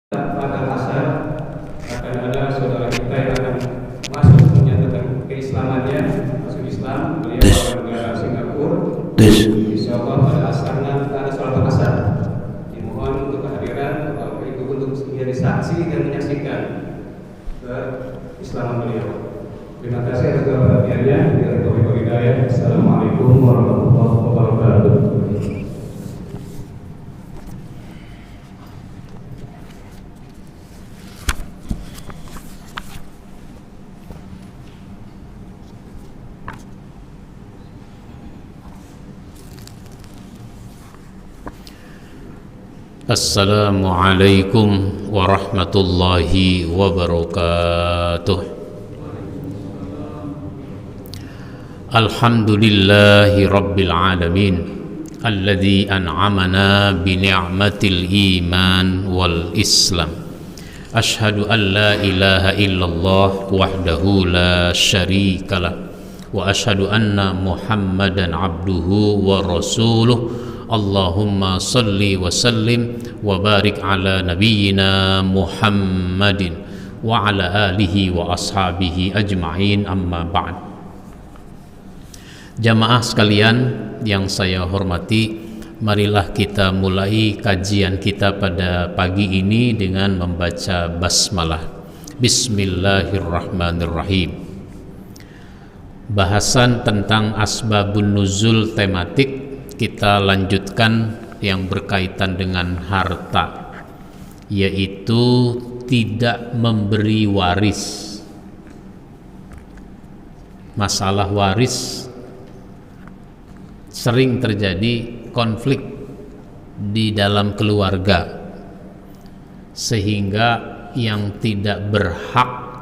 Pada masa akan ada saudara kita yang akan masuk menyatakan keislamannya, masuk Islam. Beliau akan negara Singapura. Insyaallah pada asarnya kita ada salat asar. Dimohon untuk kehadiran Bapak Ibu untuk menjadi saksi dan menyaksikan keislaman beliau. Terima kasih atas perhatiannya. Assalamualaikum warahmatullahi wabarakatuh. Assalamualaikum warahmatullahi wabarakatuh. Alhamdulillahi rabbil alamin alladzi an'amana bi ni'matil iman wal islam. Ashhadu an la ilaha illallah wahdahu la syarikalah wa ashhadu anna Muhammadan abduhu wa rasuluh. Allahumma salli wa sallim wa barik ala nabiyyina Muhammadin wa ala alihi wa ashabihi ajma'in, amma ba'd. Jamaah sekalian yang saya hormati, marilah kita mulai kajian kita pada pagi ini dengan membaca basmalah. Bismillahirrahmanirrahim. Bahasan tentang asbabun nuzul tematik kita lanjutkan yang berkaitan dengan harta, yaitu tidak memberi waris. Masalah waris sering terjadi konflik di dalam keluarga, sehingga yang tidak berhak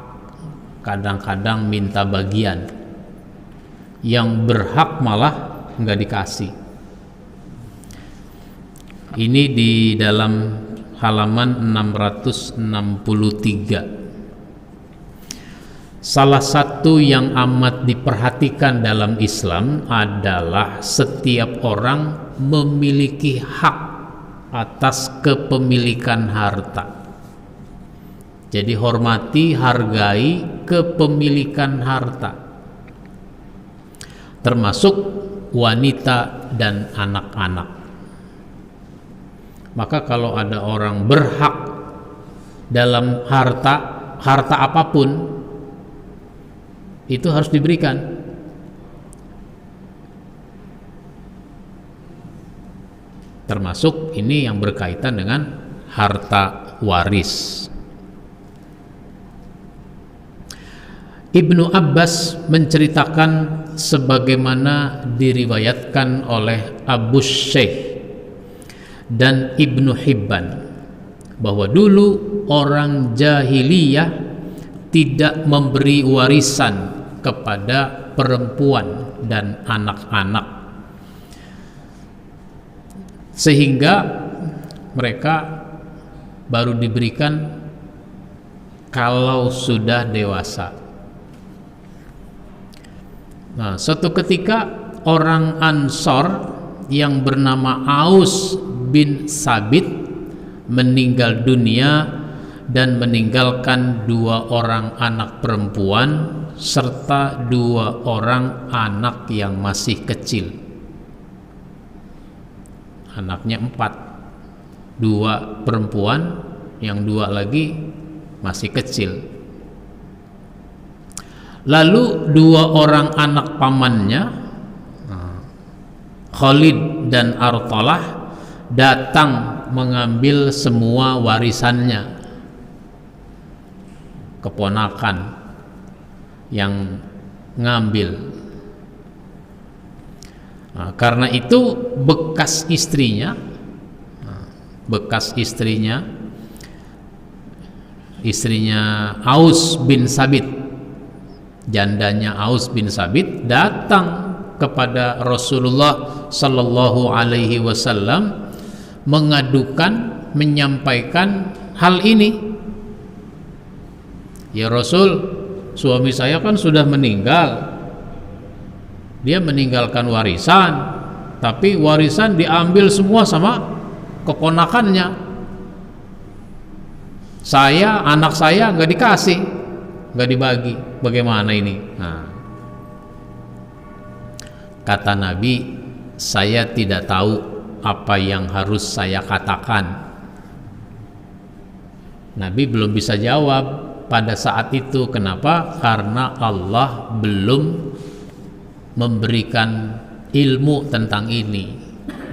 kadang-kadang minta bagian, yang berhak malah nggak dikasih. Ini di dalam halaman 663. Salah satu yang amat diperhatikan dalam Islam adalah setiap orang memiliki hak atas kepemilikan harta. Jadi hormati, hargai kepemilikan harta, termasuk wanita dan anak-anak. Maka kalau ada orang berhak dalam harta apapun, itu harus diberikan. Termasuk ini yang berkaitan dengan harta waris. Ibnu Abbas menceritakan sebagaimana diriwayatkan oleh Abu Syekh dan Ibnu Hibban, bahwa dulu orang jahiliyah tidak memberi warisan kepada perempuan dan anak-anak, sehingga mereka baru diberikan kalau sudah dewasa. Nah, suatu ketika orang Ansor yang bernama Aus bin Sabit meninggal dunia dan meninggalkan 2 orang anak perempuan serta 2 orang anak yang masih kecil. Anaknya 4, 2 perempuan, yang 2 lagi masih kecil. Lalu 2 orang anak pamannya, Khalid dan Artalah, datang mengambil semua warisannya. Keponakan yang ngambil. Nah, karena itu bekas istrinya Aus bin Sabit, jandanya Aus bin Sabit, datang kepada Rasulullah sallallahu alaihi wasallam mengadukan, menyampaikan hal ini. Ya Rasul, suami saya kan sudah meninggal. Dia meninggalkan warisan, tapi warisan diambil semua sama keponakannya. anak saya nggak dikasih, nggak dibagi, bagaimana ini? Nah, kata Nabi, saya tidak tahu apa yang harus saya katakan. Nabi belum bisa jawab pada saat itu. Kenapa? Karena Allah belum memberikan ilmu tentang ini,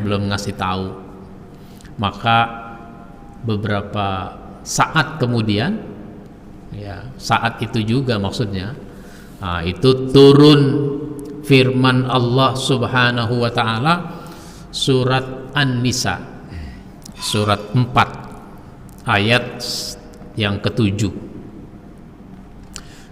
belum ngasih tahu. Maka beberapa saat kemudian, ya saat itu juga maksudnya, itu turun firman Allah Subhanahu wa ta'ala, surat An-Nisa, surat 4 ayat yang ke-7.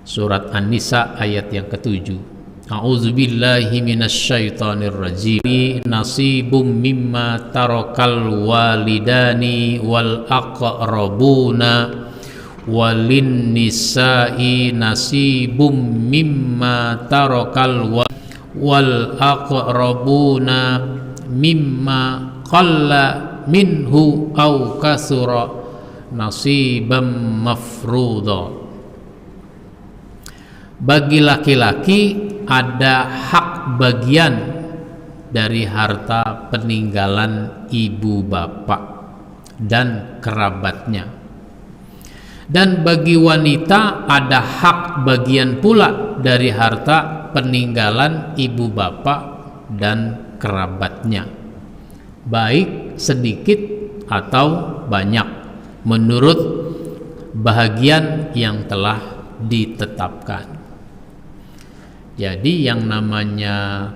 Surat An-Nisa ayat yang ke-7. A'udzubillahi minasyaitonir rajim. Nasibum mimma tarakal walidani wal aqrabuna walin nisa'i nasibum mimma tarakal wal aqrabuna mimma qalla minhu au kasura nasibam mafruḍa. Bagi laki-laki ada hak bagian dari harta peninggalan ibu bapak dan kerabatnya, dan bagi wanita ada hak bagian pula dari harta peninggalan ibu bapak dan kerabatnya, baik sedikit atau banyak, menurut bahagian yang telah ditetapkan. Jadi yang namanya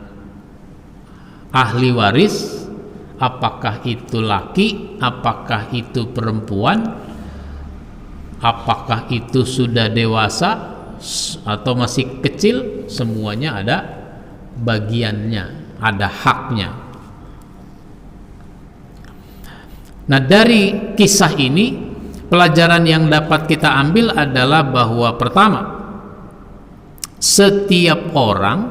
ahli waris, apakah itu laki, apakah itu perempuan, apakah itu sudah dewasa atau masih kecil, semuanya ada bagiannya, ada haknya. Nah, dari kisah ini pelajaran yang dapat kita ambil adalah bahwa pertama, setiap orang,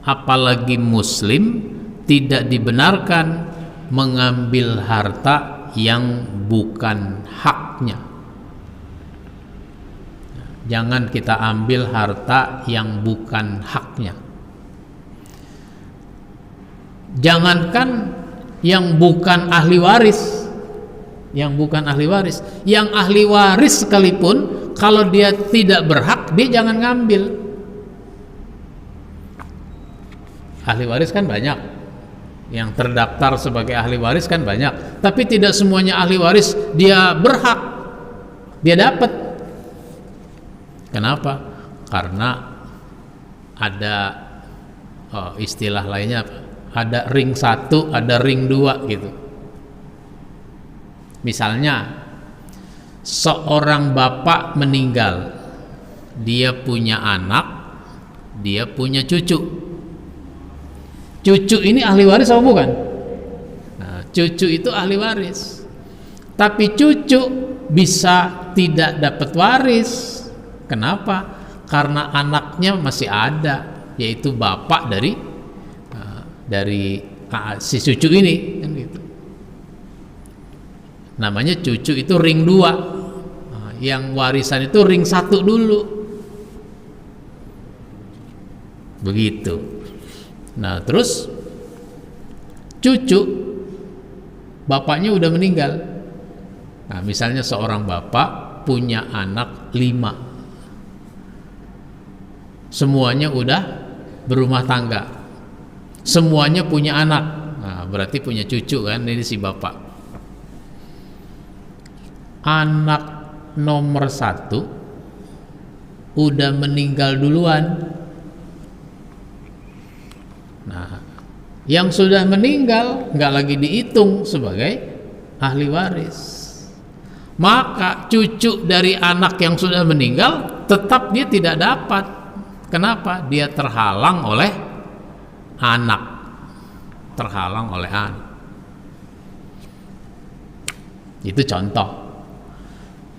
apalagi muslim, tidak dibenarkan mengambil harta yang bukan haknya. Jangan kita ambil harta yang bukan haknya. Jangankan yang bukan ahli waris, yang ahli waris sekalipun, kalau dia tidak berhak, dia jangan ngambil. Ahli waris kan banyak, yang terdaftar sebagai ahli waris kan banyak, tapi tidak semuanya ahli waris dia berhak, dia dapat. Kenapa? Karena ada istilah lainnya, ada ring 1, ada ring 2 gitu. Misalnya seorang bapak meninggal, dia punya anak, dia punya cucu. Cucu ini ahli waris atau bukan? Nah, cucu itu ahli waris. Tapi cucu bisa tidak dapat waris. Kenapa? Karena anaknya masih ada, yaitu bapak dari si cucu ini, kan gitu. Namanya cucu itu ring 2. Nah, yang warisan itu ring 1 dulu. Begitu. Nah, terus cucu bapaknya udah meninggal. Nah, misalnya seorang bapak punya anak 5, semuanya udah berumah tangga, semuanya punya anak. Nah, berarti punya cucu kan, ini si bapak. Anak nomor 1 udah meninggal duluan. Nah, yang sudah meninggal nggak lagi dihitung sebagai ahli waris. Maka cucu dari anak yang sudah meninggal tetap dia tidak dapat. Kenapa? Dia terhalang oleh anak. Terhalang oleh anak. Itu contoh.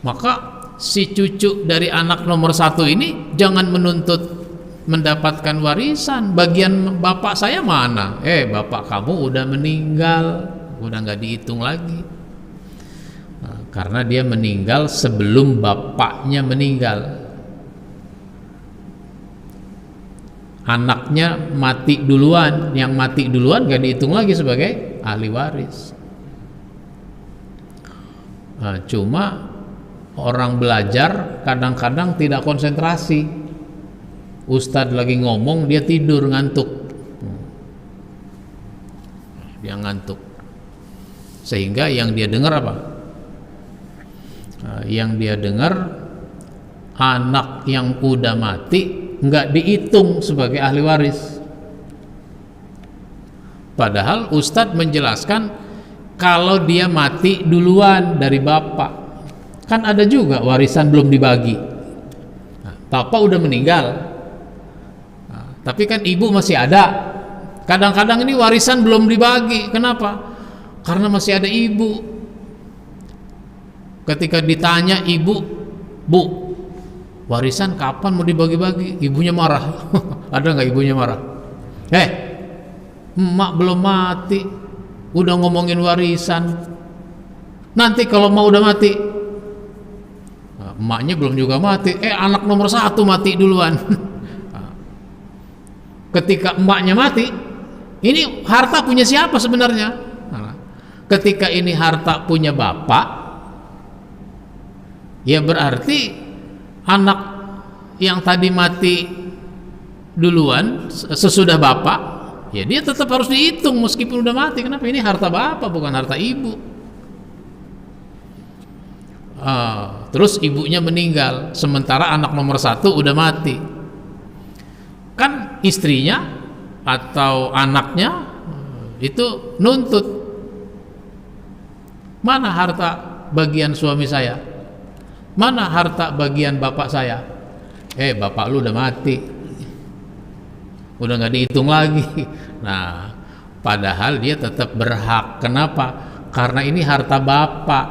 Maka si cucu dari anak nomor 1 ini jangan menuntut mendapatkan warisan. Bagian bapak saya mana? Bapak kamu udah meninggal, udah nggak dihitung lagi. Nah, karena dia meninggal sebelum bapaknya meninggal. Anaknya mati duluan, yang mati duluan gak dihitung lagi sebagai ahli waris. Nah, cuma orang belajar kadang-kadang tidak konsentrasi. Ustadz lagi ngomong, dia tidur, ngantuk. Dia ngantuk. Sehingga yang dia dengar apa? Yang dia dengar anak yang udah mati nggak dihitung sebagai ahli waris. Padahal Ustadz menjelaskan kalau dia mati duluan dari bapak, kan ada juga warisan belum dibagi. Bapak udah meninggal, tapi kan ibu masih ada. Kadang-kadang ini warisan belum dibagi. Kenapa? Karena masih ada ibu. Ketika ditanya ibu, Bu, warisan kapan mau dibagi-bagi? Ibunya marah. Ada nggak ibunya marah? Emak belum mati, udah ngomongin warisan. Nanti kalau mau udah mati, emaknya belum juga mati. Anak nomor 1 mati duluan. Ketika emaknya mati, ini harta punya siapa sebenarnya? Ketika ini harta punya bapak, ya berarti anak yang tadi mati duluan sesudah bapak, ya dia tetap harus dihitung meskipun udah mati. Kenapa? Ini harta bapak, bukan harta ibu. Terus ibunya meninggal, sementara anak nomor 1 udah mati. Kan istrinya atau anaknya itu nuntut, mana harta bagian suami saya, mana harta bagian bapak saya? Bapak lu udah mati, udah nggak dihitung lagi. Nah, padahal dia tetap berhak. Kenapa? Karena ini harta bapak,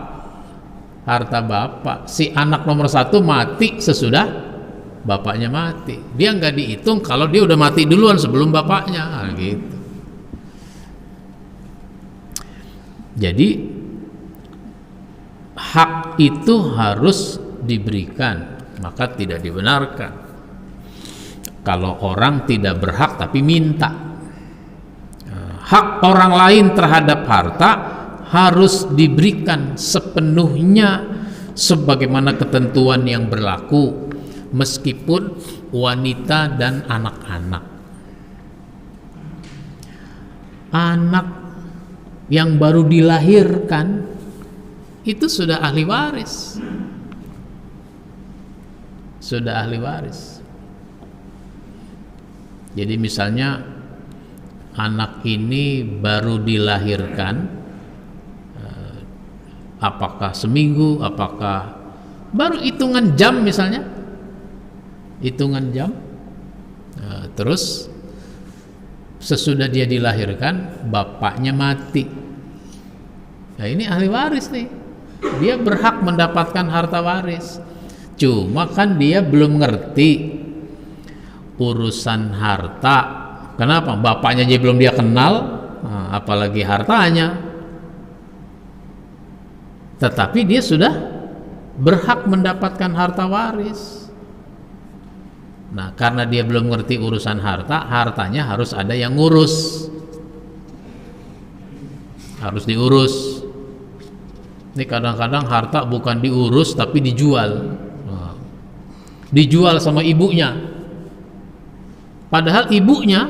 harta bapak. Si anak nomor 1 mati sesudah bapaknya mati. Dia nggak dihitung kalau dia udah mati duluan sebelum bapaknya. Gitu. Jadi hak itu harus diberikan, maka tidak dibenarkan kalau orang tidak berhak tapi minta. Hak orang lain terhadap harta harus diberikan sepenuhnya sebagaimana ketentuan yang berlaku, meskipun wanita dan anak-anak. Anak yang baru dilahirkan itu sudah ahli waris, sudah ahli waris. Jadi misalnya anak ini baru dilahirkan, apakah seminggu, apakah baru hitungan jam misalnya, hitungan jam, terus sesudah dia dilahirkan bapaknya mati. Nah ini ahli waris nih, dia berhak mendapatkan harta waris. Cuma kan dia belum ngerti urusan harta. Kenapa? Bapaknya aja belum dia kenal, apalagi hartanya. Tetapi dia sudah berhak mendapatkan harta waris. Nah, karena dia belum ngerti urusan harta, hartanya harus ada yang ngurus, harus diurus. Ini kadang-kadang harta bukan diurus tapi dijual, dijual sama ibunya. Padahal ibunya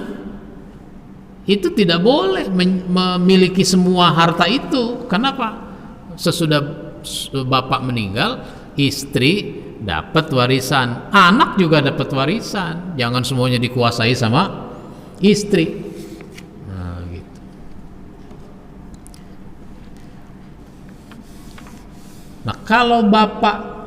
itu tidak boleh memiliki semua harta itu. Kenapa? Sesudah bapak meninggal, istri dapat warisan, anak juga dapat warisan. Jangan semuanya dikuasai sama istri. Nah, gitu. Nah, kalau bapak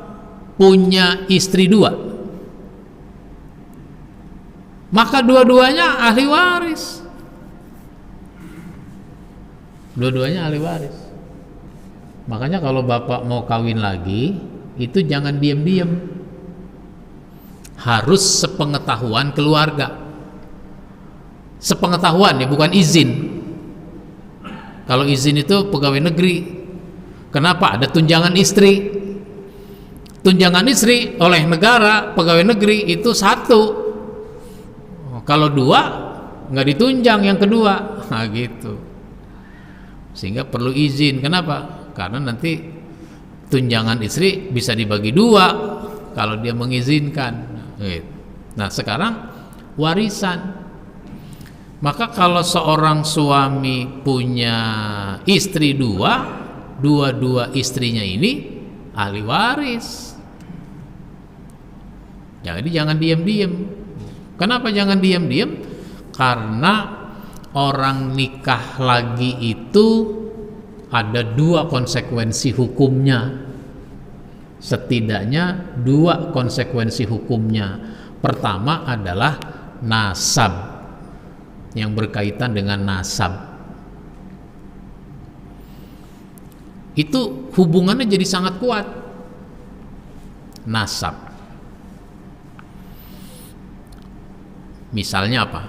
punya istri 2, maka dua-duanya ahli waris. Dua-duanya ahli waris. Makanya kalau bapak mau kawin lagi, itu jangan diam-diam, harus sepengetahuan keluarga. Sepengetahuan ya, bukan izin. Kalau izin itu pegawai negeri, Kenapa? Ada tunjangan istri. Tunjangan istri oleh negara, pegawai negeri itu 1. Kalau 2 nggak ditunjang yang kedua, nah gitu. Sehingga perlu izin. Kenapa? Karena nanti tunjangan istri bisa dibagi 2 kalau dia mengizinkan. Nah sekarang warisan. Maka kalau seorang suami punya istri 2, dua istrinya ini ahli waris. Jadi jangan diam-diam. Kenapa jangan diam-diam? Karena orang nikah lagi itu ada 2 konsekuensi hukumnya. Setidaknya 2 konsekuensi hukumnya. Pertama adalah nasab, yang berkaitan dengan nasab. Itu hubungannya jadi sangat kuat. Nasab. Misalnya apa?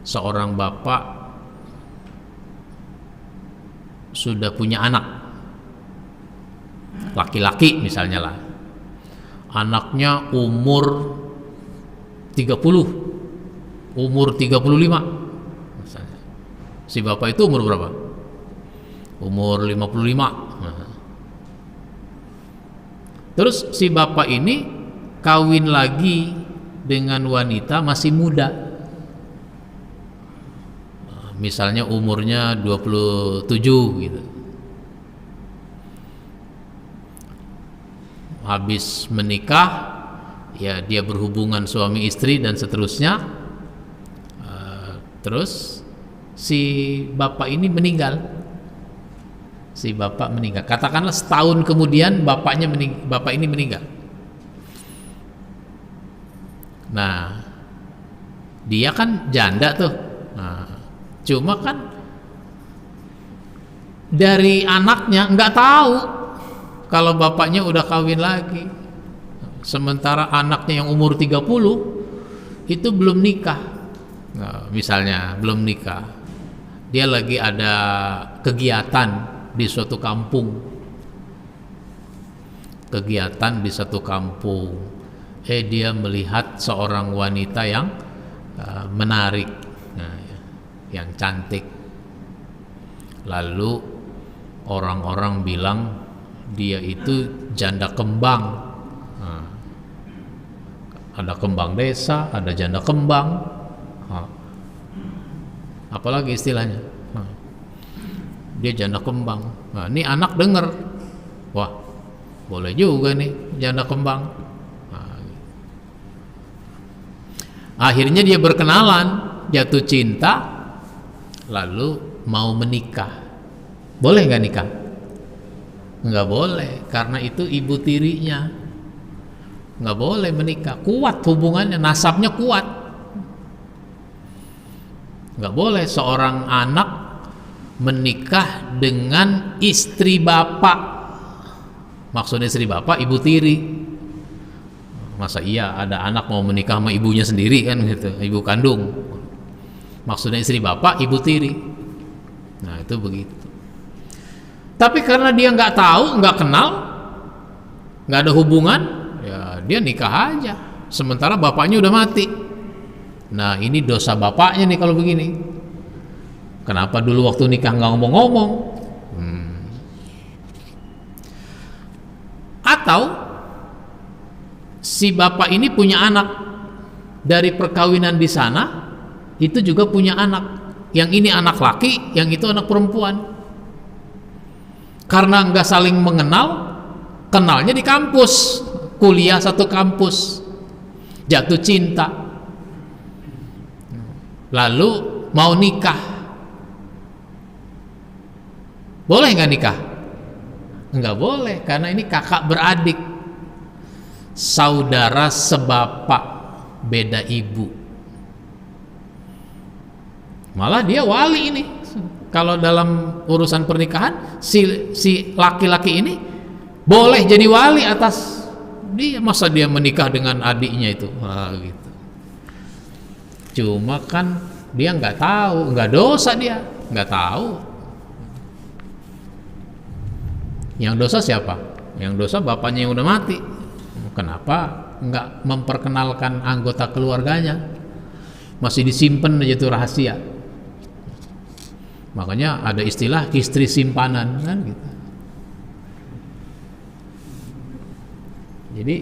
Seorang bapak sudah punya anak, laki-laki misalnya lah, anaknya umur 30, umur 35 misalnya. Si bapak itu umur berapa? Umur 55. Terus si bapak ini kawin lagi dengan wanita masih muda, misalnya umurnya 27 gitu. Habis menikah, ya dia berhubungan suami istri dan seterusnya. Terus si bapak ini meninggal. Si bapak meninggal. Katakanlah setahun kemudian bapak ini meninggal. Nah, dia kan janda tuh. Nah, cuma kan dari anaknya nggak tahu kalau bapaknya udah kawin lagi. Sementara anaknya yang umur 30 itu belum nikah. Nah, misalnya belum nikah. Dia lagi ada kegiatan di suatu kampung. Kegiatan di satu kampung. Dia melihat seorang wanita yang menarik, yang cantik. Lalu orang-orang bilang dia itu janda kembang. Ada kembang desa, ada janda kembang. Apalagi istilahnya? Dia janda kembang. Nah, ini anak denger, wah, boleh juga nih janda kembang. Akhirnya dia berkenalan, jatuh cinta, lalu mau menikah. Boleh nggak nikah? Nggak boleh, karena itu ibu tirinya. Nggak boleh menikah. Kuat hubungannya, nasabnya kuat. Nggak boleh seorang anak menikah dengan istri bapak. Maksudnya istri bapak, ibu tiri. Masa iya ada anak mau menikah sama ibunya sendiri kan gitu, ibu kandung. Maksudnya istri bapak, ibu tiri. Nah itu begitu. Tapi karena dia nggak tahu, nggak kenal, nggak ada hubungan, ya dia nikah aja. Sementara bapaknya udah mati. Nah ini dosa bapaknya nih kalau begini. Kenapa dulu waktu nikah nggak ngomong-ngomong? Atau si bapak ini punya anak dari perkawinan di sana, itu juga punya anak. Yang ini anak laki, yang itu anak perempuan. Karena nggak saling mengenal, kenalnya di kampus, kuliah satu kampus, jatuh cinta, lalu mau nikah. Boleh nggak nikah? Nggak boleh, karena ini kakak beradik, saudara sebapak, beda ibu. Malah dia wali ini. Kalau dalam urusan pernikahan, si laki-laki ini boleh jadi wali atas dia. Masa dia menikah dengan adiknya itu? Gitu. Cuma kan dia nggak tahu, nggak dosa dia, nggak tahu. Yang dosa siapa? Yang dosa bapaknya yang udah mati. Kenapa nggak memperkenalkan anggota keluarganya? Masih disimpan aja tuh rahasia. Makanya ada istilah istri simpanan kan gitu. Jadi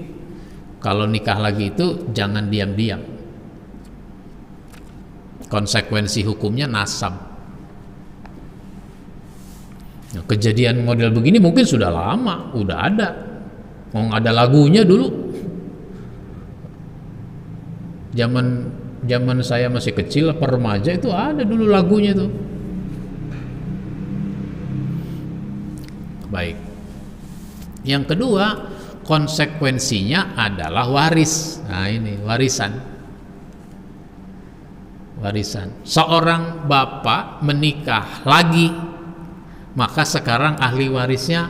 kalau nikah lagi itu jangan diam-diam. Konsekuensi hukumnya nasab. Nah, kejadian model begini mungkin sudah lama, udah ada. Mau ada lagunya dulu. Zaman saya masih kecil, remaja itu ada dulu lagunya itu. Baik. Yang kedua, konsekuensinya adalah waris. Nah, ini warisan. Seorang bapak menikah lagi, maka sekarang ahli warisnya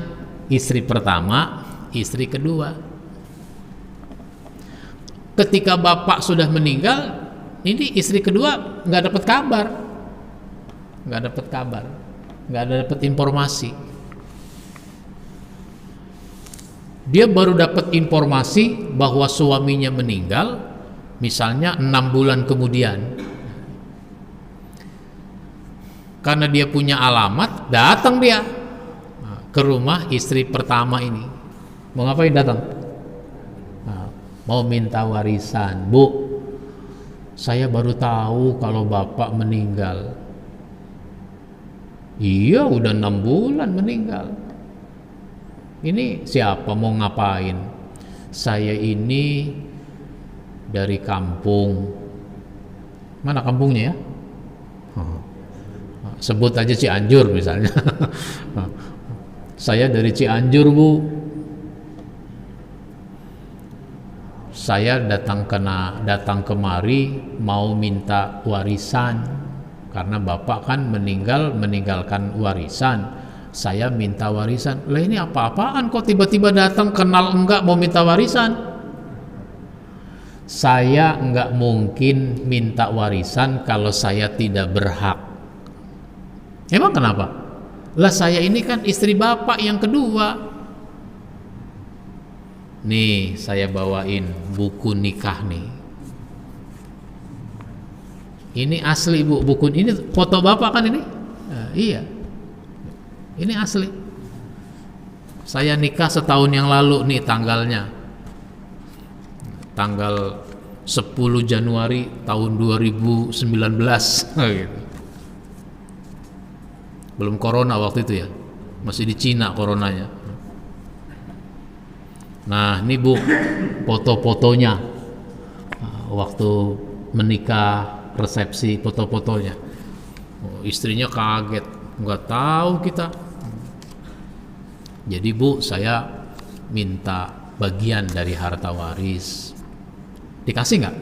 istri pertama, istri kedua. Ketika bapak sudah meninggal, ini istri kedua nggak dapat kabar, nggak dapat informasi. Dia baru dapat informasi bahwa suaminya meninggal, misalnya 6 bulan kemudian. Karena dia punya alamat, datang dia ke rumah istri pertama ini. Mau ngapain datang? Mau minta warisan. Bu, saya baru tahu kalau bapak meninggal. Iya, udah 6 bulan meninggal. Ini siapa, mau ngapain? Saya ini dari kampung. Mana kampungnya ya? Sebut aja Cianjur misalnya. Saya dari Cianjur, Bu. Saya datang kemari mau minta warisan karena bapak kan meninggalkan warisan. Saya minta warisan. Lah ini apa-apaan kok tiba-tiba datang, kenal enggak mau minta warisan? Saya enggak mungkin minta warisan kalau saya tidak berhak. Emang kenapa? Lah saya ini kan istri bapak yang kedua. Nih saya bawain buku nikah nih. Ini asli, Bu, buku ini foto bapak kan ini? Iya. Ini asli. Saya nikah setahun yang lalu nih tanggalnya. Tanggal 10 Januari tahun 2019 gitu. Belum corona waktu itu ya, masih di Cina coronanya. Nah ini Bu foto-fotonya waktu menikah, resepsi, foto-fotonya. Istrinya kaget, nggak tahu kita. Jadi Bu, saya minta bagian dari harta waris. Dikasih nggak?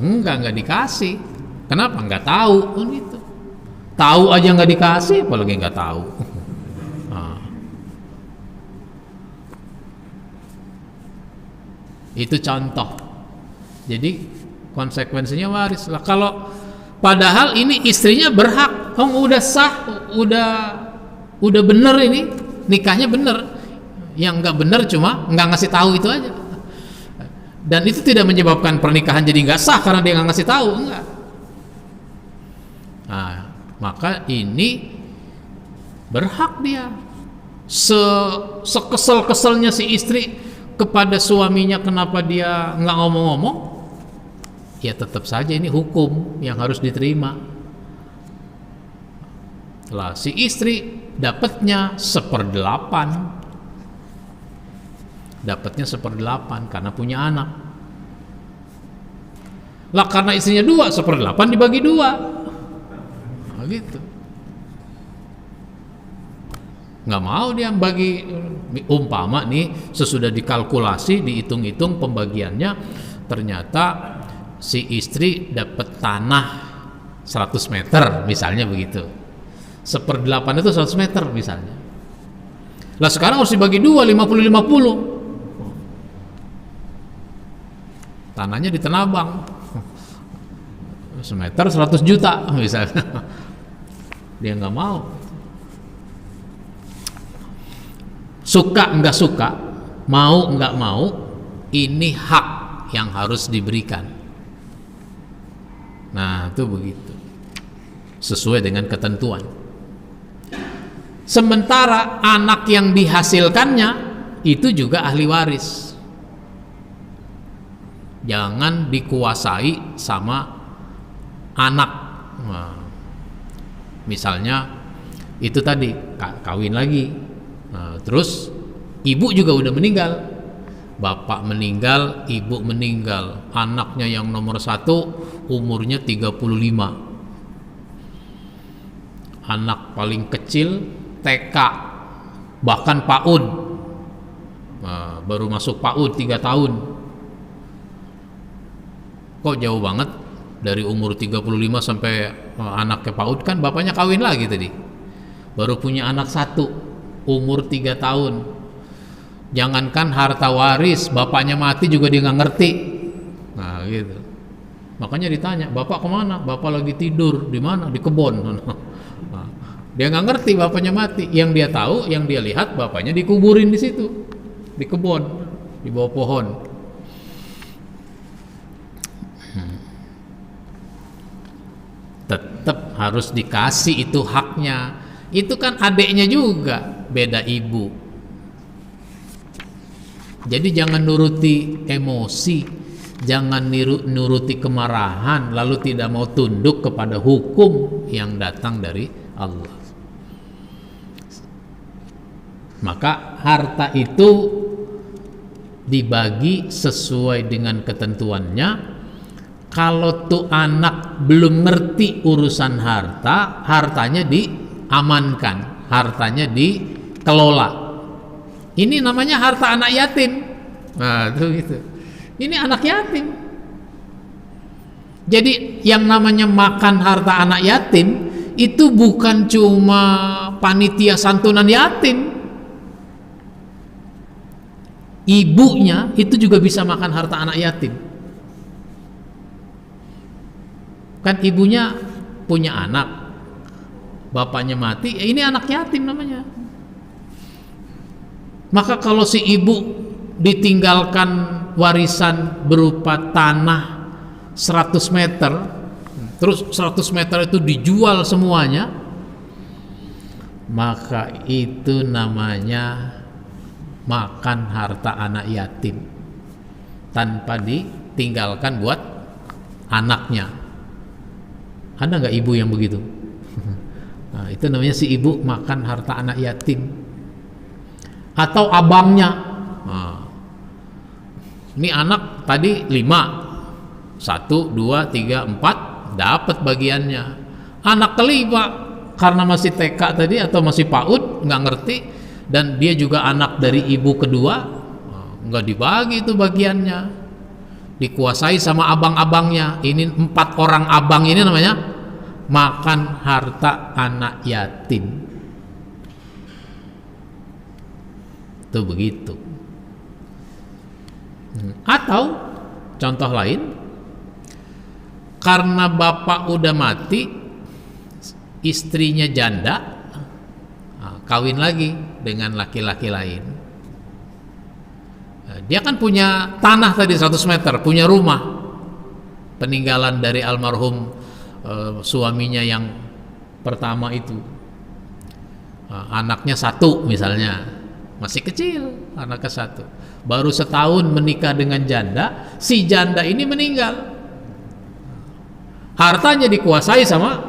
Nggak dikasih. Kenapa? Nggak tahu. Gitu. Tahu aja nggak dikasih, apalagi nggak tahu. Itu contoh. Jadi konsekuensinya waris lah. Kalau padahal ini istrinya berhak, udah sah, udah bener ini nikahnya bener. Yang nggak bener cuma nggak ngasih tahu itu aja. Dan itu tidak menyebabkan pernikahan jadi nggak sah karena dia nggak ngasih tahu, enggak. Nah, maka ini berhak dia. Sekesel-keselnya si istri kepada suaminya kenapa dia nggak ngomong-ngomong, ya tetap saja ini hukum yang harus diterima. Lah si istri dapatnya 1/8, karena punya anak. Lah karena istrinya 2, 1/8 dibagi 2. Nah, gitu. Nggak mau dia bagi, umpama nih sesudah dikalkulasi, dihitung-hitung pembagiannya, ternyata si istri dapat tanah 100 meter misalnya begitu. 1/8 itu 100 meter misalnya. Lah sekarang harus dibagi 2, 50-50. Tanahnya di Tanah Abang, semeter 100 juta misalnya. Dia nggak mau. suka nggak suka, mau nggak mau, ini hak yang harus diberikan. Nah, itu begitu, sesuai dengan ketentuan. Sementara anak yang dihasilkannya itu juga ahli waris. Jangan dikuasai sama anak. Nah, misalnya itu tadi kawin lagi, nah, terus ibu juga udah meninggal, bapak meninggal, ibu meninggal, anaknya yang nomor 1 umurnya 35, anak paling kecil TK, bahkan PAUD, nah, baru masuk PAUD 3 tahun. Kok jauh banget dari umur 35 sampai anaknya PAUD? Kan bapaknya kawin lagi tadi, baru punya anak 1 umur 3 tahun. Jangankan harta waris, bapaknya mati juga dia nggak ngerti. Nah gitu, makanya ditanya, bapak kemana? Bapak lagi tidur. Di mana? Di kebun. Nah, dia nggak ngerti bapaknya mati. Yang dia tahu, yang dia lihat, bapaknya dikuburin di situ, di kebun, di bawah pohon. Tetap harus dikasih itu haknya. Itu kan adiknya juga, beda ibu. Jadi jangan nuruti emosi, jangan nuruti kemarahan, lalu tidak mau tunduk kepada hukum yang datang dari Allah. Maka harta itu dibagi sesuai dengan ketentuannya. Kalau tuh anak belum ngerti urusan harta, hartanya diamankan, hartanya dikelola. Ini namanya harta anak yatim. Nah, itu gitu. Ini anak yatim. Jadi yang namanya makan harta anak yatim itu bukan cuma panitia santunan yatim. Ibunya itu juga bisa makan harta anak yatim. Kan ibunya punya anak, bapaknya mati, ya ini anak yatim namanya. Maka kalau si ibu ditinggalkan warisan berupa tanah 100 meter, terus 100 meter itu dijual semuanya, maka itu namanya makan harta anak yatim tanpa ditinggalkan buat anaknya. Ada nggak ibu yang begitu? Nah, itu namanya si ibu makan harta anak yatim. Atau abangnya, nah, ini anak tadi 5, 1, 2, 3, 4 dapat bagiannya. Anak kelima karena masih TK tadi atau masih PAUD, nggak ngerti, dan dia juga anak dari ibu kedua, nggak dibagi itu bagiannya, dikuasai sama abang-abangnya. Ini 4 orang abang ini namanya makan harta anak yatim. Itu begitu. Atau contoh lain, karena bapak udah mati, istrinya janda, kawin lagi dengan laki-laki lain. Dia kan punya tanah tadi 100 meter, punya rumah peninggalan dari almarhum suaminya yang pertama itu. Anaknya 1 misalnya, masih kecil, anaknya 1, baru setahun menikah dengan janda. Si janda ini meninggal, hartanya dikuasai sama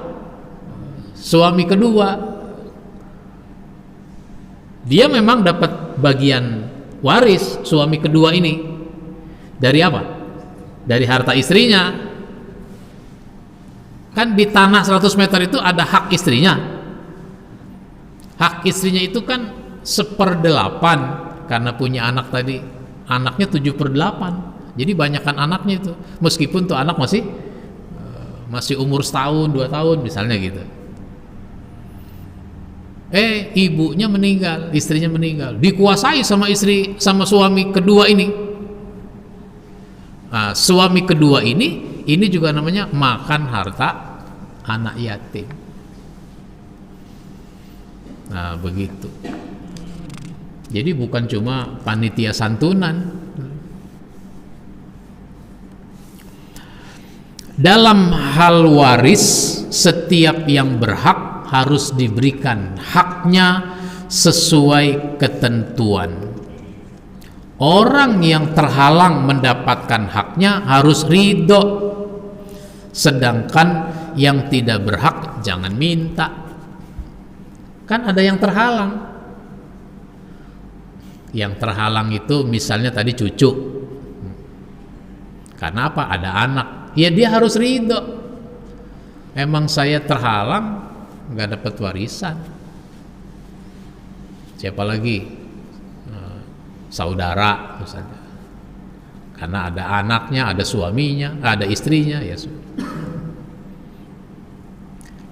suami kedua. Dia memang dapat bagian waris suami kedua ini dari apa? Dari harta istrinya. Kan di tanah 100 meter itu ada hak istrinya. Hak istrinya itu kan 1/8, karena punya anak tadi, anaknya 7/8, jadi banyakkan anaknya itu, meskipun tuh anak masih umur 1 tahun 2 tahun misalnya gitu. Ibunya meninggal, istrinya meninggal, dikuasai sama suami kedua ini. Nah, suami kedua ini juga namanya makan harta anak yatim. Nah begitu. Jadi bukan cuma panitia santunan. Dalam hal waris, setiap yang berhak harus diberikan haknya sesuai ketentuan. Orang yang terhalang mendapatkan haknya harus ridho, sedangkan yang tidak berhak jangan minta. Kan ada yang terhalang. Yang terhalang itu misalnya tadi cucu. Karena apa? Ada anak. Ya dia harus ridho. Emang saya terhalang nggak dapat warisan. Siapa lagi? Saudara misalnya. Karena ada anaknya, ada suaminya, ada istrinya, ya.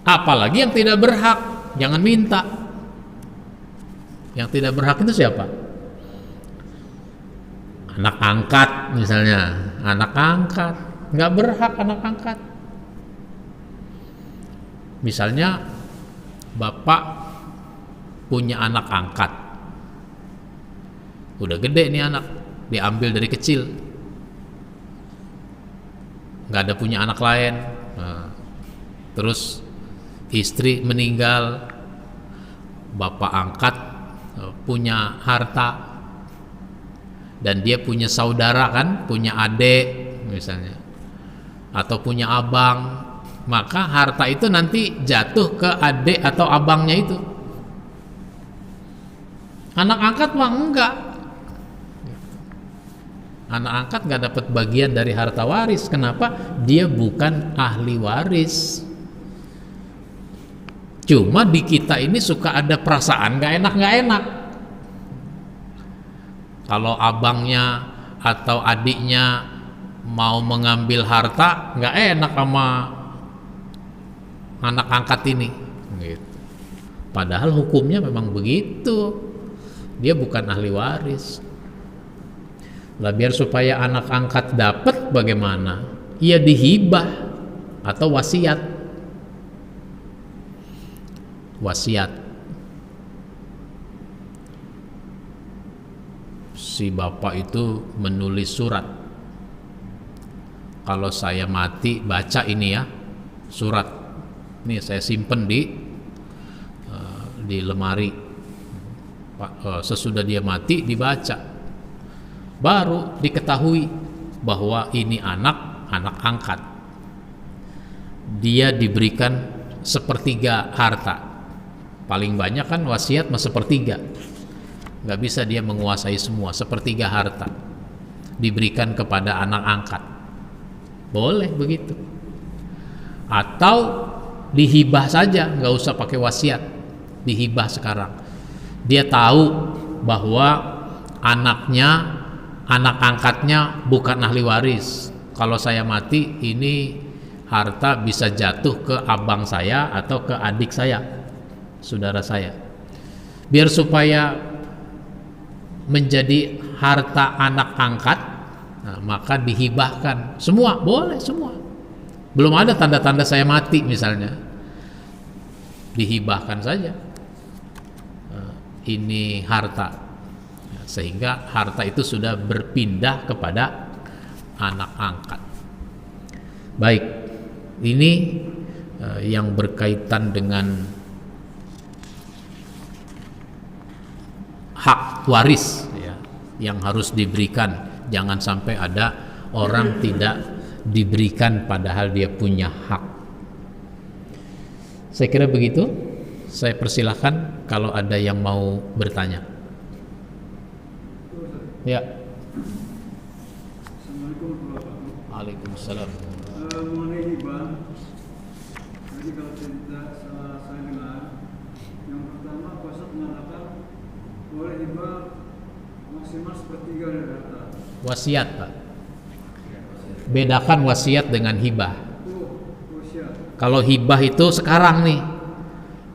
Apalagi yang tidak berhak, jangan minta. Yang tidak berhak itu siapa? Anak angkat misalnya, anak angkat nggak berhak, anak angkat. Misalnya bapak punya anak angkat, udah gede nih anak, diambil dari kecil, nggak ada punya anak lain. Nah, terus istri meninggal, bapak angkat punya harta, dan dia punya saudara kan, punya adik misalnya, atau punya abang, maka harta itu nanti jatuh ke adik atau abangnya itu. Anak angkat mah enggak. Anak angkat nggak dapat bagian dari harta waris. Kenapa? Dia bukan ahli waris. Cuma di kita ini suka ada perasaan nggak enak. Kalau abangnya atau adiknya mau mengambil harta, nggak enak sama anak angkat ini. Gitu. Padahal hukumnya memang begitu. Dia bukan ahli waris. Lah biar supaya anak angkat dapat bagaimana? Ya dihibah atau wasiat. Wasiat. Si bapak itu menulis surat. Kalau saya mati, baca ini ya, surat. Nih saya simpen di lemari. Sesudah dia mati dibaca, baru diketahui bahwa ini anak angkat. Dia diberikan sepertiga harta. Paling banyak kan wasiat mah sepertiga. Nggak bisa dia menguasai semua. Sepertiga harta diberikan kepada anak angkat. Boleh begitu. Atau dihibah saja, nggak usah pakai wasiat. Dihibah sekarang. Dia tahu bahwa anak angkatnya bukan ahli waris. Kalau saya mati, ini harta bisa jatuh ke abang saya atau ke adik saya, saudara saya. Biar supaya menjadi harta anak angkat, nah, maka dihibahkan. Semua, boleh semua. Belum ada tanda-tanda saya mati misalnya. Dihibahkan saja. Ini harta, sehingga harta itu sudah berpindah kepada anak angkat. Baik, ini yang berkaitan dengan hak waris ya, yang harus diberikan. Jangan sampai ada orang tidak diberikan padahal dia punya hak. Saya kira begitu. Saya persilahkan kalau ada yang mau bertanya. Ya. Assalamualaikum warahmatullahi wabarakatuh. Waalaikumsalam. Mengenai hibah, jadi kalau saya dengar, yang pertama Pak Ustadz mengatakan boleh hibah maksimal sepertiga dari harta. Wasiat, Pak. Bedakan wasiat dengan hibah. Wasiat. Kalau hibah itu sekarang nih,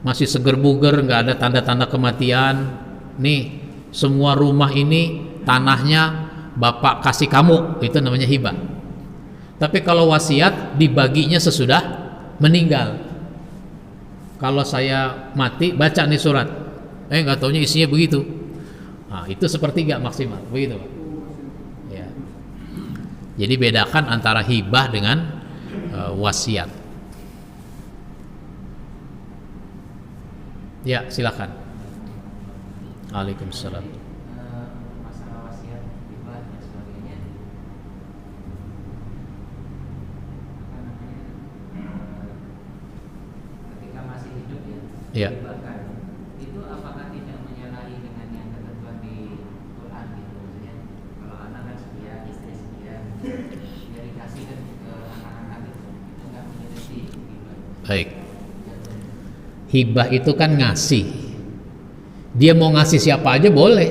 masih seger buger, nggak ada tanda-tanda kematian. Nih, semua rumah ini tanahnya bapak kasih kamu, itu namanya hibah. Tapi kalau wasiat dibaginya sesudah meninggal. Kalau saya mati, baca nih surat, nggak taunya isinya begitu. Nah, itu sepertiga maksimal, begitu Pak. Ya. Jadi bedakan antara hibah dengan wasiat. Ya, silakan. Waalaikumsalam. Masalah wasiat, hibah dan sebagainya, apa namanya, ketika masih hidup ya, Ya. dihibahkan, itu apakah tidak menyalahi dengan yang ketentuan di Quran gitu, maksudnya kalau anak kan sekian, istri sekian, dia dikasihkan ke anak-anak itu nggak menyelesaikan hibah. Baik. Hibah itu kan ngasih. Dia mau ngasih siapa aja boleh.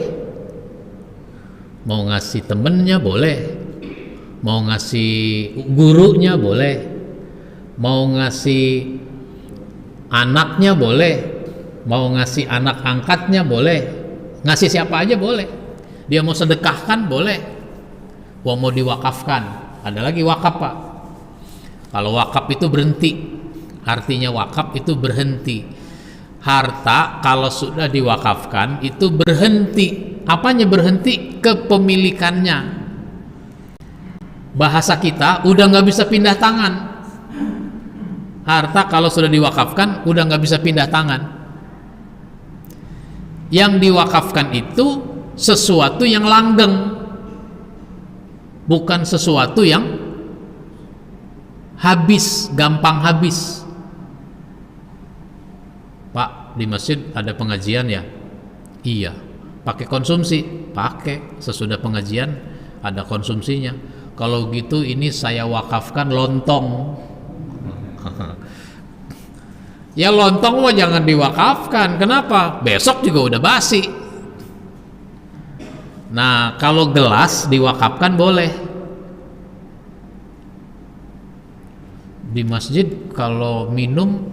Mau ngasih temennya boleh. Mau ngasih gurunya boleh. Mau ngasih anaknya boleh. Mau ngasih anak angkatnya boleh. Ngasih siapa aja boleh. Dia mau sedekahkan boleh. Mau diwakafkan. Ada lagi wakaf Pak. Kalau wakaf itu berhenti. Artinya wakaf itu berhenti. Harta kalau sudah diwakafkan itu berhenti. Apanya berhenti? Kepemilikannya. Bahasa kita udah nggak bisa pindah tangan. Harta kalau sudah diwakafkan udah nggak bisa pindah tangan. Yang diwakafkan itu sesuatu yang langgeng, bukan sesuatu yang habis, gampang habis. Pak, di masjid ada pengajian ya? Iya. Pakai konsumsi? Pakai. Sesudah pengajian ada konsumsinya. Kalau gitu ini saya wakafkan lontong. Ya lontong mah jangan diwakafkan. Kenapa? Besok juga udah basi. Nah, kalau gelas diwakafkan boleh. Di masjid kalau minum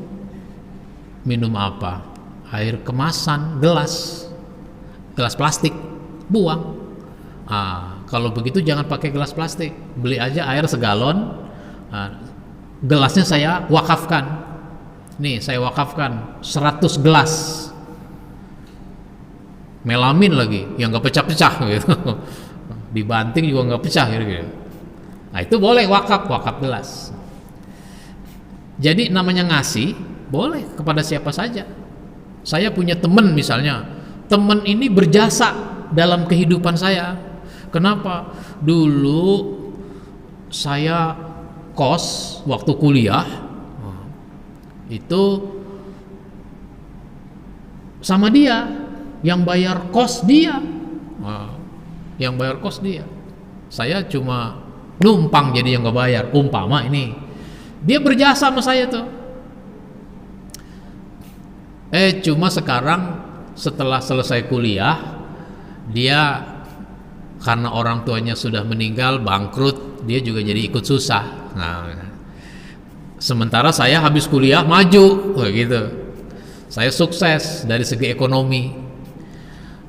apa? Air kemasan, gelas plastik, buang. Kalau begitu jangan pakai gelas plastik, beli aja air segalon. Gelasnya saya wakafkan. Nih saya wakafkan 100 gelas. Melamin lagi, yang nggak pecah-pecah gitu. Dibanting juga nggak pecah gitu. Nah itu boleh wakaf gelas. Jadi namanya ngasih boleh kepada siapa saja. Saya punya teman misalnya, teman ini berjasa dalam kehidupan saya. Kenapa? Dulu saya kos waktu kuliah, itu sama dia, yang bayar kos dia, saya cuma numpang jadi yang nggak bayar. Umpama ini dia berjasa sama saya tuh. Cuma sekarang setelah selesai kuliah dia karena orang tuanya sudah meninggal, bangkrut, dia juga jadi ikut susah. Nah, sementara saya habis kuliah maju, gitu. Saya sukses dari segi ekonomi.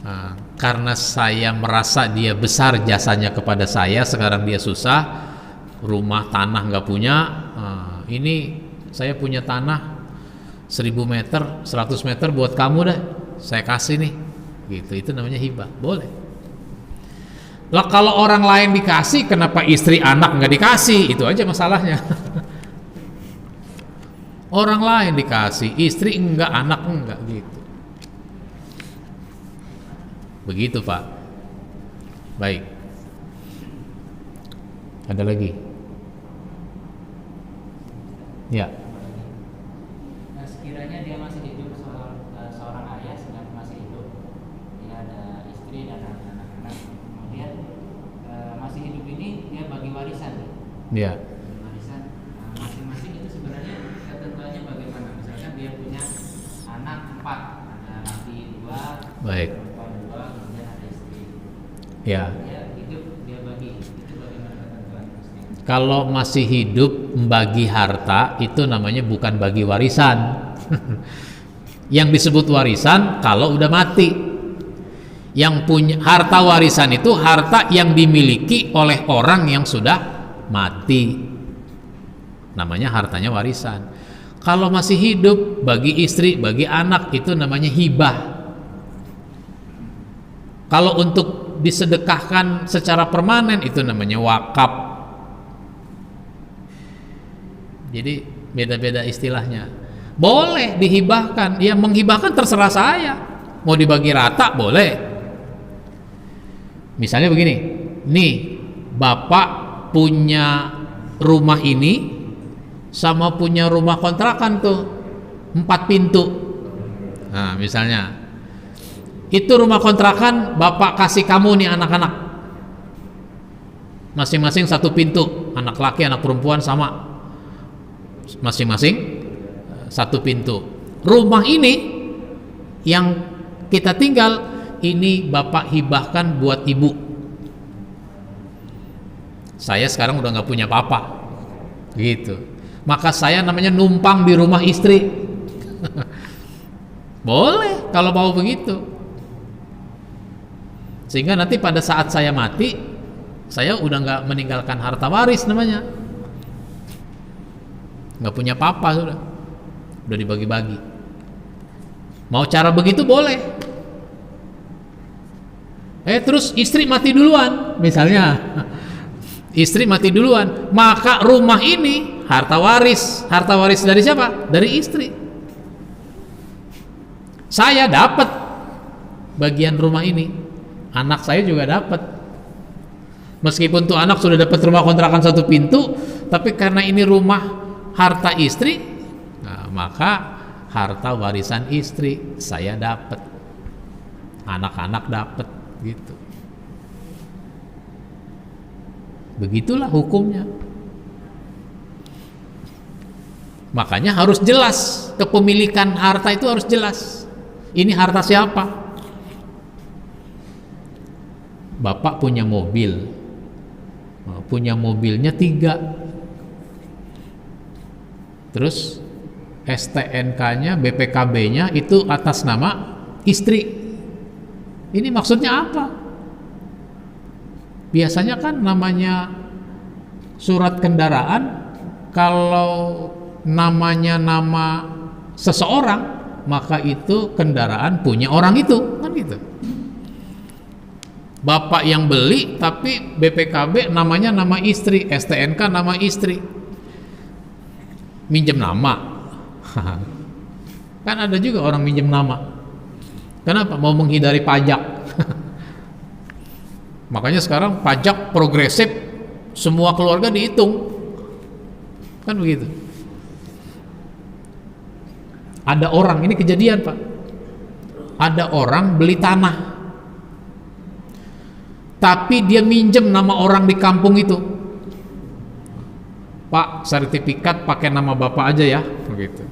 Nah, karena saya merasa dia besar jasanya kepada saya, sekarang dia susah, rumah tanah nggak punya. Ini saya punya tanah 1000 meter, 100 meter buat kamu dah, saya kasih nih, gitu. Itu namanya hibah, boleh. Lah kalau orang lain dikasih, kenapa istri anak nggak dikasih? Itu aja masalahnya. Orang lain dikasih, istri enggak, anak enggak, gitu. Begitu Pak. Baik. Ada lagi? Ya. Nah, sekiranya dia masih hidup, seorang ayah sedang masih hidup, dia ada istri dan anak-anak, kemudian masih hidup ini dia bagi warisan. Ya. Warisan masing-masing itu sebenarnya ketentuannya bagaimana? Misalkan dia punya anak 4, ada laki 2, Baik. perempuan 2, kemudian ada istri. Ya. Dia hidup, dia bagi, itu bagaimana ketentuan? Kalau masih hidup membagi harta itu namanya bukan bagi warisan. Yang disebut warisan kalau udah mati. Yang punya harta warisan itu harta yang dimiliki oleh orang yang sudah mati. Namanya hartanya warisan. Kalau masih hidup, bagi istri, bagi anak, itu namanya hibah. Kalau untuk disedekahkan secara permanen itu namanya wakaf. Jadi beda-beda istilahnya. Boleh dihibahkan, ya menghibahkan terserah saya. Mau dibagi rata boleh. Misalnya begini, nih bapak punya rumah ini sama punya rumah kontrakan tuh 4 pintu. Nah misalnya itu rumah kontrakan bapak kasih kamu nih anak-anak, masing-masing 1 pintu, anak laki anak perempuan sama, masing-masing 1 pintu. Rumah ini yang kita tinggal ini bapak hibahkan buat ibu. Saya sekarang udah nggak punya papa, gitu. Maka saya namanya numpang di rumah istri. Boleh kalau mau begitu. Sehingga nanti pada saat saya mati, saya udah nggak meninggalkan harta waris namanya. Nggak punya papa sudah dibagi-bagi. Mau cara begitu boleh. Terus istri mati duluan misalnya. Istri mati duluan, maka rumah ini harta waris dari siapa? Dari istri. Saya dapat bagian rumah ini, anak saya juga dapat. Meskipun tuh anak sudah dapat rumah kontrakan 1 pintu, tapi karena ini rumah harta istri, nah, maka harta warisan istri saya dapat, anak-anak dapat, gitu. Begitulah hukumnya. Makanya harus jelas, kepemilikan harta itu harus jelas. Ini harta siapa? Bapak punya mobil, punya mobilnya 3, terus STNK-nya, BPKB-nya itu atas nama istri. Ini maksudnya apa? Biasanya kan namanya surat kendaraan, kalau namanya nama seseorang, maka itu kendaraan punya orang itu, kan gitu. Bapak yang beli, tapi BPKB namanya nama istri, STNK nama istri, minjem nama. Kan ada juga orang minjem nama. Kenapa? Mau menghindari pajak. Makanya sekarang pajak progresif, semua keluarga dihitung, kan begitu. Ada orang, ini kejadian Pak, ada orang beli tanah, tapi dia minjem nama orang di kampung itu. Pak, sertifikat pakai nama bapak aja ya, begitu.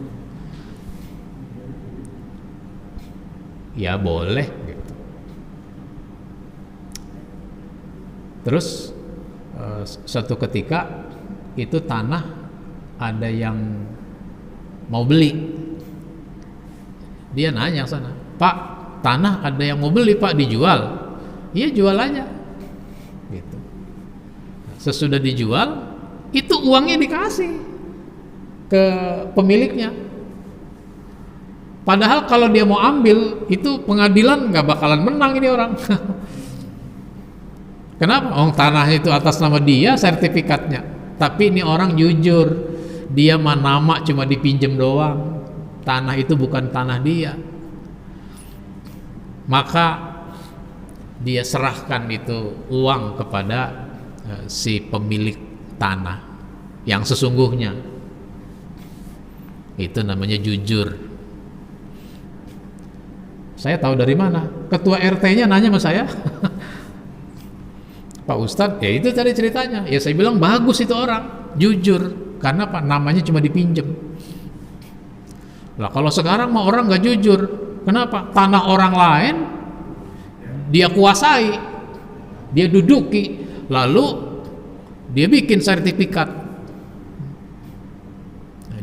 Ya boleh. Terus suatu ketika itu tanah ada yang mau beli, dia nanya sana, Pak, tanah ada yang mau beli Pak, dijual? Iya jual aja, gitu. Sesudah dijual, itu uangnya dikasih ke pemiliknya. Padahal kalau dia mau ambil, itu pengadilan nggak bakalan menang ini orang. Kenapa? Tanahnya itu atas nama dia, sertifikatnya. Tapi ini orang jujur, dia mah nama cuma dipinjam doang. Tanah itu bukan tanah dia. Maka dia serahkan itu uang kepada si pemilik tanah yang sesungguhnya. Itu namanya jujur. Saya tahu dari mana? Ketua RT-nya nanya sama saya. Pak Ustadz, ya itu tadi ceritanya. Ya saya bilang bagus itu orang, jujur. Karena Pak namanya cuma dipinjem. Lah kalau sekarang mah orang nggak jujur. Kenapa? Tanah orang lain dia kuasai, dia duduki, lalu dia bikin sertifikat.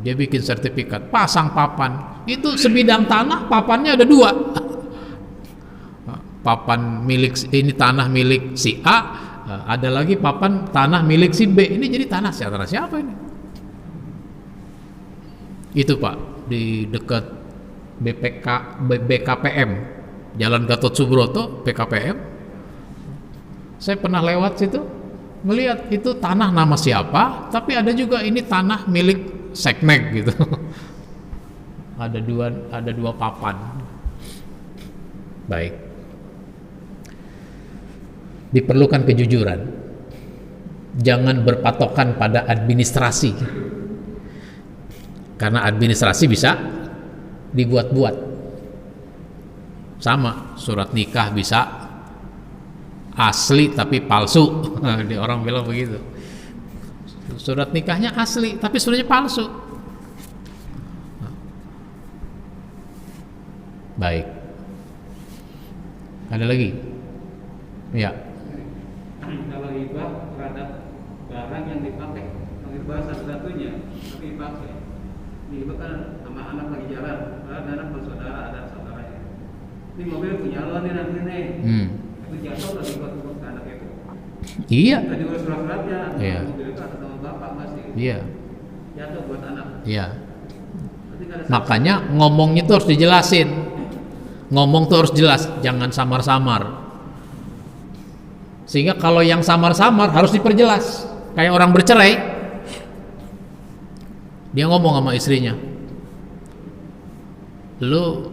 Dia bikin sertifikat, pasang papan. Itu sebidang tanah, papannya ada 2. Papan milik ini, tanah milik si A. Ada lagi papan tanah milik si B. Ini jadi tanah siapa ini? Itu Pak, di dekat BKPM, Jalan Gatot Subroto, PKPM. Saya pernah lewat situ, melihat itu tanah nama siapa, tapi ada juga ini tanah milik seknek gitu. ada dua papan. Baik. Diperlukan kejujuran. Jangan berpatokan pada administrasi. Karena administrasi bisa dibuat-buat. Sama, surat nikah bisa asli tapi palsu. Orang bilang begitu. Surat nikahnya asli tapi suratnya palsu. Baik. Ada lagi? Ya. Kalau hibah terhadap barang yang dipakai, kalau hibah satu-satunya tapi dipakai. Hibah kan sama anak lagi jalan, anak bersaudara, ada saudaranya. Ini mobil punya lo nih nanti nih. Itu jatuh lagi buat ke anak itu. Iya. Tadi urus surat-suratnya, Iya. mobil itu atas nama bapak masih. Iya. Jatuh buat anak. Iya. Berarti nggak ada Makanya ngomongnya tuh harus dijelasin. Ngomong tuh harus jelas, jangan samar-samar. Sehingga kalau yang samar-samar harus diperjelas. Kayak orang bercerai, dia ngomong sama istrinya, lu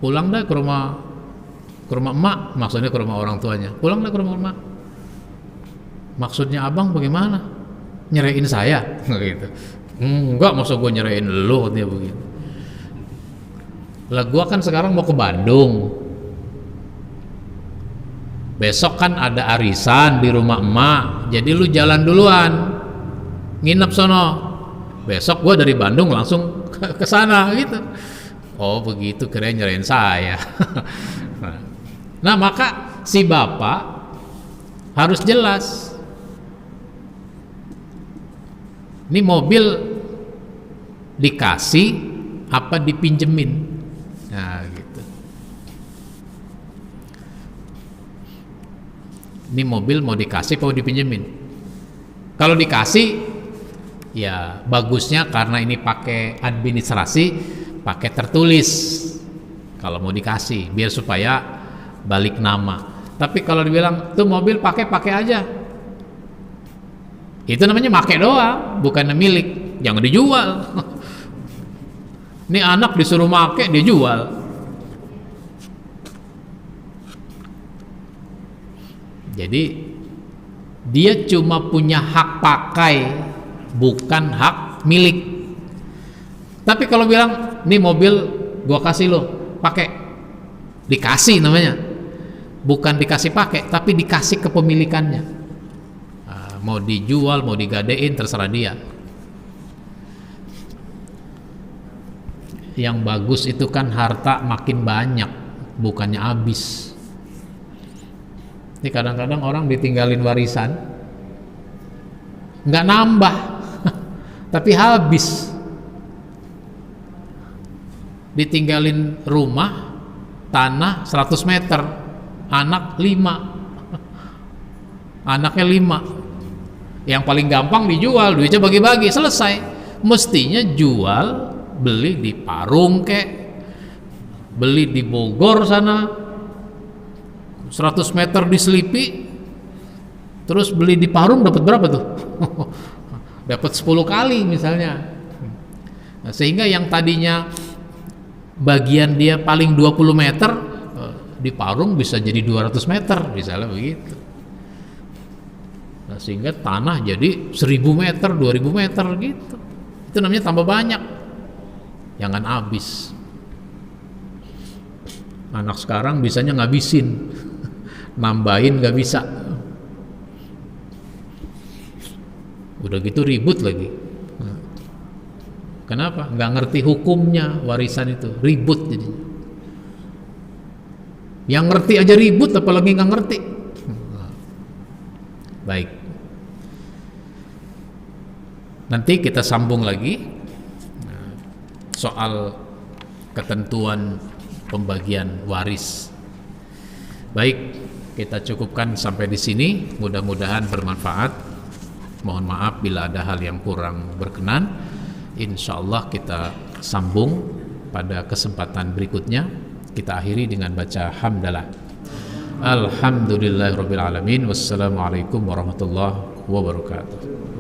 pulang dah ke rumah emak, maksudnya ke rumah orang tuanya. Pulang dah ke rumah emak. Maksudnya abang bagaimana? Nyerain saya? Gitu. Enggak, maksud gue nyerain lu, dia begitu. Lah gua kan sekarang mau ke Bandung. Besok kan ada arisan di rumah emak. Jadi lu jalan duluan. Nginep sono. Besok gua dari Bandung langsung ke sana gitu. Oh, begitu, kirain nyerain saya. Nah, maka si bapak harus jelas. Ini mobil dikasih apa dipinjemin? Nah, gitu. Ini mobil mau dikasih atau dipinjemin? Kalau dikasih, ya bagusnya karena ini pakai administrasi, pakai tertulis. Kalau mau dikasih, biar supaya balik nama. Tapi kalau dibilang tuh mobil pakai aja, itu namanya pakai doang, bukan milik. Jangan dijual. Ini anak disuruh make, dia jual. Jadi dia cuma punya hak pakai, bukan hak milik. Tapi kalau bilang, nih mobil gua kasih lo, pakai, dikasih namanya. Bukan dikasih pakai, tapi dikasih kepemilikannya. Mau dijual, mau digadein, terserah dia. Yang bagus itu kan harta makin banyak, bukannya habis. Ini kadang-kadang orang ditinggalin warisan nggak nambah tapi habis. Ditinggalin rumah, tanah 100 meter, anak 5, anaknya 5. Yang paling gampang dijual, duitnya bagi-bagi, selesai. Mestinya jual, beli di Parung kek, beli di Bogor sana 100 meter di Selipi, terus beli di Parung dapat berapa tuh? Dapat 10 kali misalnya. Nah, sehingga yang tadinya bagian dia paling 20 meter di Parung bisa jadi 200 meter misalnya begitu. Nah, sehingga tanah jadi 1000 meter, 2000 meter gitu. Itu namanya tambah banyak. Jangan habis. Anak sekarang bisanya ngabisin, nambahin nggak bisa. Udah gitu ribut lagi. Kenapa? Nggak ngerti hukumnya warisan itu, ribut jadinya. Yang ngerti aja ribut, apalagi nggak ngerti. Baik. Nanti kita sambung lagi soal ketentuan pembagian waris. Baik, kita cukupkan sampai di sini. Mudah-mudahan bermanfaat. Mohon maaf bila ada hal yang kurang berkenan. Insya Allah kita sambung pada kesempatan berikutnya. kita akhiri dengan baca hamdalah. Alhamdulillahirabbil alamin. Wassalamualaikum warahmatullahi wabarakatuh.